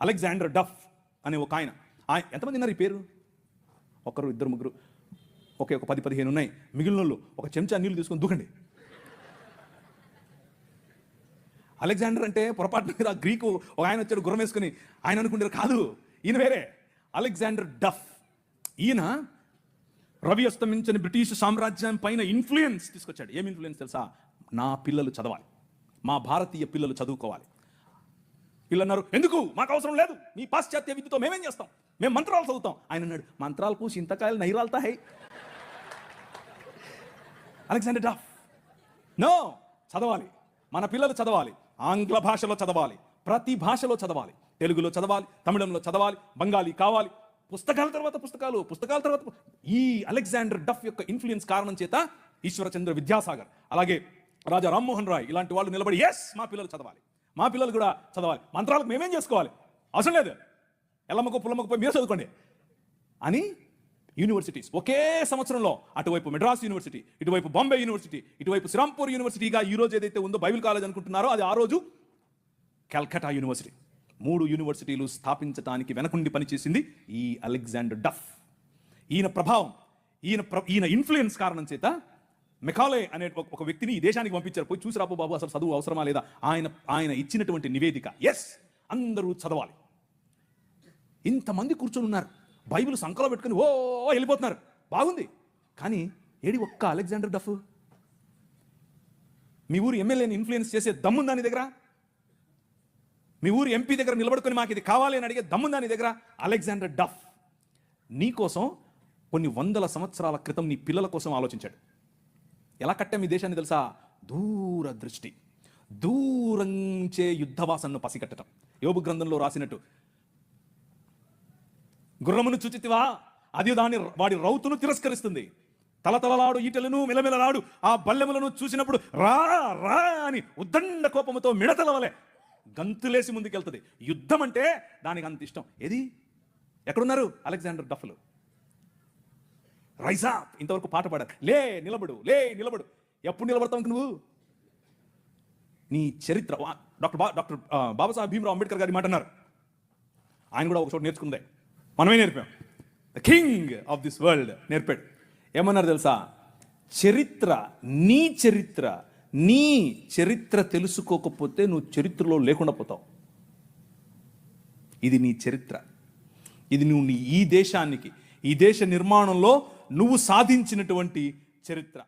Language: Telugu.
అలెగ్జాండర్ డఫ్ అనే ఒక ఆయన ఎంతమంది ఉన్నారు ఈ పేరు? ఒకరు, ఇద్దరు, ముగ్గురు, ఒక 10-15 ఉన్నాయి. మిగిలిన వాళ్ళు ఒక చెంచా నీళ్ళు తీసుకొని దూకండి. అలెగ్జాండర్ అంటే పొరపాటు మీద గ్రీకు ఒక ఆయన వచ్చాడు గుర్రం వేసుకుని, ఆయన అనుకుంటారు కాదు, ఈయన వేరే. అలెగ్జాండర్ డఫ్. ఈయన రవి అస్తమించని బ్రిటిష్ సామ్రాజ్యం పైన ఇన్ఫ్లుయెన్స్ తీసుకొచ్చాడు. ఏం ఇన్ఫ్లుయెన్స్ తెలుసా? నా పిల్లలు చదవాలి, మా భారతీయ పిల్లలు చదువుకోవాలి. వీళ్ళు అన్నారు, ఎందుకు, మాకు అవసరం లేదు, మీ పాశ్చాత్య విద్యతో మేమేం చేస్తాం, మేము మంత్రాలు చదువుతాం. ఆయన అన్నాడు, మంత్రాలకు చింతకాయలు నైరాలతా హై. అలెగ్జాండర్ డఫ్, నో, చదవాలి, మన పిల్లలు చదవాలి, ఆంగ్ల భాషలో చదవాలి, ప్రతి భాషలో చదవాలి, తెలుగులో చదవాలి, తమిళంలో చదవాలి, బెంగాలీ కావాలి, పుస్తకాల తర్వాత పుస్తకాలు, పుస్తకాల తర్వాత. ఈ అలెగ్జాండర్ డఫ్ యొక్క ఇన్ఫ్లుయెన్స్ కారణం చేత ఈశ్వరచంద్ర విద్యాసాగర్, అలాగే రాజా రామ్మోహన్ రాయ్ ఇలాంటి వాళ్ళు నిలబడి, ఎస్, మా పిల్లలు చదవాలి, మా పిల్లలు కూడా చదవాలి, మంత్రాలకు మేమేం చేసుకోవాలి, అవసరం లేదు, ఎల్లమ్మకు పుల్లమ్మకు పోయి మీరు చదువుకోండి అని యూనివర్సిటీస్ ఒకే సంవత్సరంలో, అటువైపు మెడ్రాస్ యూనివర్సిటీ, ఇటువైపు బాంబే యూనివర్సిటీ, ఇటువైపు శ్రీరాంపూర్ యూనివర్సిటీగా ఈ రోజు ఏదైతే ఉందో బైబిల్ కాలేజ్ అనుకుంటున్నారో అది ఆ రోజు కల్కటా యూనివర్సిటీ. 3 యూనివర్సిటీలు స్థాపించడానికి వెనకుండి పనిచేసింది ఈ అలెగ్జాండర్ డఫ్. ఈయన ప్రభావం, ఈయన ఇన్ఫ్లుయెన్స్ కారణం చేత మెకాలే అనే ఒక వ్యక్తిని ఈ దేశానికి పంపించారు. పోయి చూసి రాపు బాబు, అసలు చదువు అవసరమా లేదా. ఆయన ఇచ్చినటువంటి నివేదిక, ఎస్, అందరూ చదవాలి. ఇంతమంది కూర్చొని ఉన్నారు, బైబిల్ సంకలో పెట్టుకుని ఓ వెళ్ళిపోతున్నారు, బాగుంది. కానీ ఏడి ఒక్క అలెగ్జాండర్ డఫ్? మీ ఊరు ఎమ్మెల్యేని ఇన్ఫ్లుయెన్స్ చేసే దమ్ముందా నీ దగ్గర? మీ ఊరు ఎంపీ దగ్గర నిలబడుకొని మాకు ఇది కావాలి అని అడిగే దమ్ముందా నీ దగ్గర? అలెగ్జాండర్ డఫ్ నీ కోసం కొన్ని 100 సంవత్సరాల క్రితం నీ పిల్లల కోసం ఆలోచించాడు. ఎలా కట్టాం ఈ దేశాన్ని తెలుసా? దూరదృష్టి, దూరంచే యుద్ధవాసనను పసిగట్టడం. యోబు గ్రంథంలో రాసినట్టు, గుర్రమును చూచితివా, అది వాడి రౌతును తిరస్కరిస్తుంది, తలతలలాడు ఈటలను మిలమిలలాడు ఆ బల్లెములను చూసినప్పుడు రా రా అని ఉద్దండ కోపముతో మిడతల వలె గంతులేసి ముందుకెళ్తుంది. యుద్ధం అంటే దానికి అంత ఇష్టం. ఏది, ఎక్కడున్నారు అలెగ్జాండర్ డఫ్లు? రైజా, ఇంతవరకు పాట పాడారు, లే నిలబడు, లే నిలబడు. ఎప్పుడు నిలబడతావు నువ్వు? నీ చరిత్ర. డాక్టర్ బాబాసాహెబ్ భీమ్రావ్ అంబేద్కర్ గారి మాట అన్నారు, ఆయన కూడా ఒక చోట నేర్చుకుందే, మనమే నేర్పాం. The king of this world నేర్పాడు. ఏమన్నారు తెలుసా? చరిత్ర, నీ చరిత్ర తెలుసుకోకపోతే నువ్వు చరిత్రలో లేకుండా పోతావు. ఇది నీ చరిత్ర, ఇది నువ్వు ఈ దేశానికి, ఈ దేశ నిర్మాణంలో నువ్వు సాధించినటువంటి చరిత్ర.